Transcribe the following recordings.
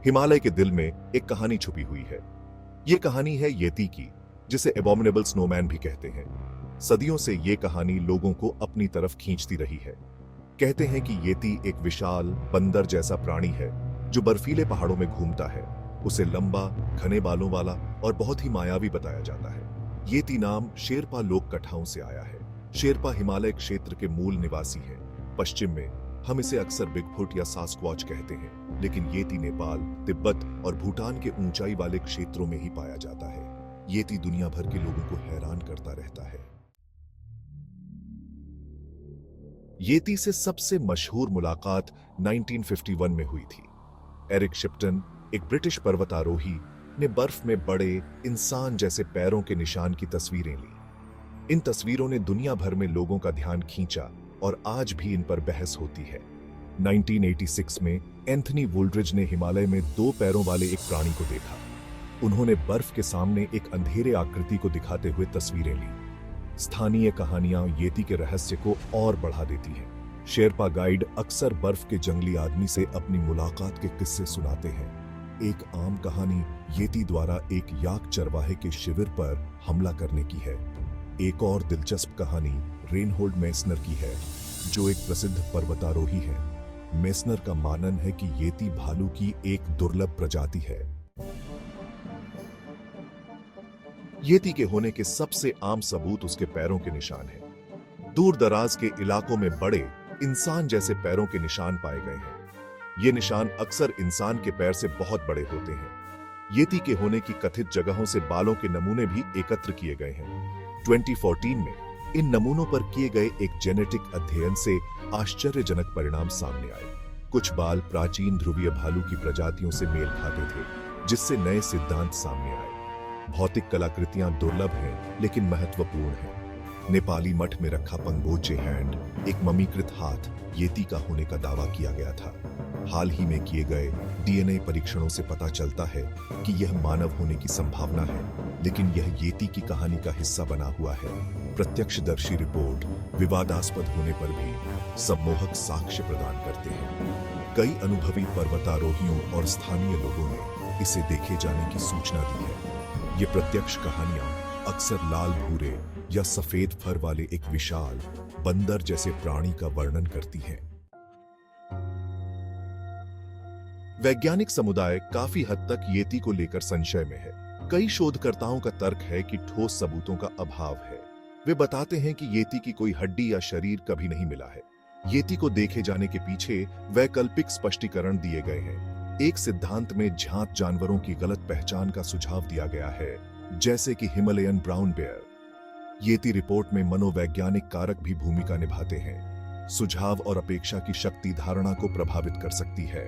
हिमालय के दिल में एक कहानी छुपी हुई है। ये कहानी है येती की, जिसे एबॉमिनेबल स्नोमैन भी कहते हैं। सदियों से ये कहानी लोगों को अपनी तरफ खींचती रही है। कहते हैं कि येती एक विशाल बंदर जैसा प्राणी है जो बर्फीले पहाड़ों में घूमता है। उसे लंबा, घने बालों वाला और बहुत ही मायावी बताया जाता है। येती नाम शेरपा लोक कथाओं से आया है। शेरपा हिमालय क्षेत्र के मूल निवासी हैं। पश्चिम में हम इसे अक्सर बिगफुट या सास्क्वाच कहते हैं, लेकिन येती नेपाल, तिब्बत और भूटान के ऊंचाई वाले क्षेत्रों में ही पाया जाता है। येती दुनिया भर के लोगों को हैरान करता रहता है। येती से सबसे मशहूर मुलाकात 1951 में हुई थी। एरिक शिप्टन, एक ब्रिटिश पर्वतारोही, ने बर्फ में बड़े इंसान जैसे पैरों के निशान की तस्वीरें ली। इन तस्वीरों ने दुनिया भर में लोगों का ध्यान खींचा और आज भी इन पर बहस होती है। 1986 में एंथनी वुल्ड्रिज ने हिमालय में 2 पैरों वाले एक प्राणी को देखा। उन्होंने बर्फ के सामने एक अंधेरे आकृति को दिखाते हुए तस्वीरें ली। स्थानीय कहानियां येती के रहस्य को और बढ़ा देती हैं। शेरपा गाइड अक्सर बर्फ के जंगली आदमी से अपनी मुलाकात के किस्से सुनाते हैं। एक आम कहानी येती द्वारा एक याक चरवाहे के शिविर पर हमला करने की है। एक और दिलचस्प कहानी रेनहोल्ड मेसनर की है, जो एक प्रसिद्ध पर्वतारोही है। मेसनर का मानन है कि येती भालू की एक दुर्लभ प्रजाति है। येती के होने के सबसे आम सबूत उसके पैरों के निशान हैं। दूर दराज के इलाकों में बड़े इंसान जैसे पैरों के निशान पाए गए हैं। ये निशान अक्सर इंसान के पैर से बहुत बड़े होते हैं। येती के होने की कथित जगहों से बालों के नमूने भी एकत्र किए गए हैं। 2014 में इन नमूनों पर किए गए एक जेनेटिक अध्ययन से आश्चर्यजनक परिणाम सामने आए। कुछ बाल प्राचीन ध्रुवीय भालू की प्रजातियों से मेल खाते थे, जिससे नए सिद्धांत सामने आए। भौतिक कलाकृतियां दुर्लभ हैं, लेकिन महत्वपूर्ण हैं। नेपाली मठ में रखा पंगोचे हैंड, एक ममीकृत हाथ, येती का होने का दावा किया गया था। हाल ही में किए गए डीएनए परीक्षणों से पता चलता है कि यह मानव होने की संभावना है, लेकिन यह येती की कहानी का हिस्सा बना हुआ है। प्रत्यक्षदर्शी रिपोर्ट विवादास्पद होने पर भी सम्मोहक साक्ष्य प्रदान करते हैं। कई अनुभवी पर्वतारोहियों और स्थानीय लोगों ने इसे देखे जाने की सूचना दी है। ये प्रत्यक्ष कहानियां अक्सर लाल भूरे या सफेद फर वाले एक विशाल बंदर जैसे प्राणी का वर्णन करती हैं। वैज्ञानिक समुदाय काफी हद तक येती को लेकर संशय में है। कई शोधकर्ताओं का तर्क है कि ठोस सबूतों का अभाव है। वे बताते हैं कि येती की कोई हड्डी या शरीर कभी नहीं मिला है। येती को देखे जाने के पीछे वैकल्पिक स्पष्टीकरण दिए गए हैं। एक सिद्धांत में झांत जानवरों की गलत पहचान का सुझाव दिया गया है, जैसे कि हिमालयन ब्राउन बेयर। येती रिपोर्ट में मनोवैज्ञानिक कारक भी भूमिका निभाते हैं। सुझाव और अपेक्षा की शक्ति धारणा को प्रभावित कर सकती है।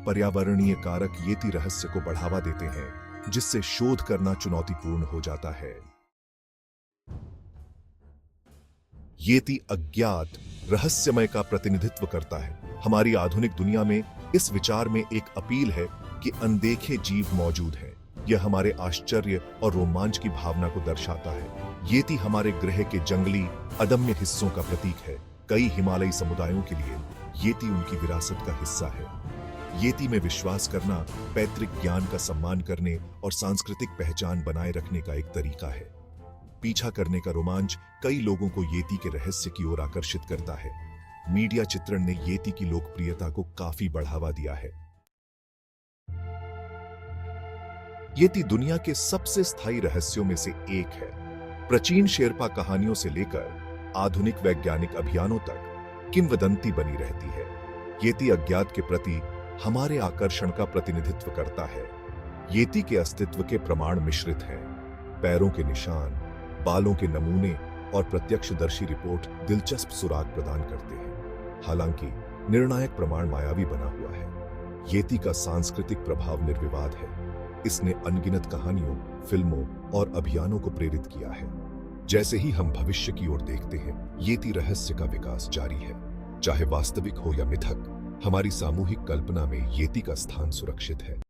पर्यावरणीय कारक येती रहस्य को बढ़ावा देते हैं, जिससे शोध करना चुनौतीपूर्ण हो जाता है। येती अज्ञात रहस्यमय का प्रतिनिधित्व करता है। हमारी आधुनिक दुनिया में इस विचार में एक अपील है कि अनदेखे जीव मौजूद हैं। यह हमारे आश्चर्य और रोमांच की भावना को दर्शाता है। येती हमारे ग्रह के जंगली अदम्य हिस्सों का प्रतीक है। कई हिमालयी समुदायों के लिए येती उनकी विरासत का हिस्सा है। येती में विश्वास करना पैतृक ज्ञान का सम्मान करने और सांस्कृतिक पहचान बनाए रखने का एक तरीका है। पीछा करने का रोमांच कई लोगों को येती के रहस्य की ओर आकर्षित करता है। मीडिया चित्रण ने येती की लोकप्रियता को काफी बढ़ावा दिया है। येती दुनिया के सबसे स्थायी रहस्यों में से एक है। प्राचीन शेरपा कहानियों से लेकर आधुनिक वैज्ञानिक अभियानों तक किंवदंती बनी रहती है। येती अज्ञात के प्रति हमारे आकर्षण का प्रतिनिधित्व करता है। येती के अस्तित्व के प्रमाण मिश्रित हैं। पैरों के निशान, बालों के नमूने और प्रत्यक्षदर्शी रिपोर्ट दिलचस्प सुराग प्रदान करते हैं। हालांकि निर्णायक प्रमाण मायावी बना हुआ है। येती का सांस्कृतिक प्रभाव निर्विवाद है। इसने अनगिनत कहानियों, फिल्मों और अभियानों को प्रेरित किया है। जैसे ही हम भविष्य की ओर देखते हैं, येती रहस्य का विकास जारी है। चाहे वास्तविक हो या मिथक, हमारी सामूहिक कल्पना में येती का स्थान सुरक्षित है।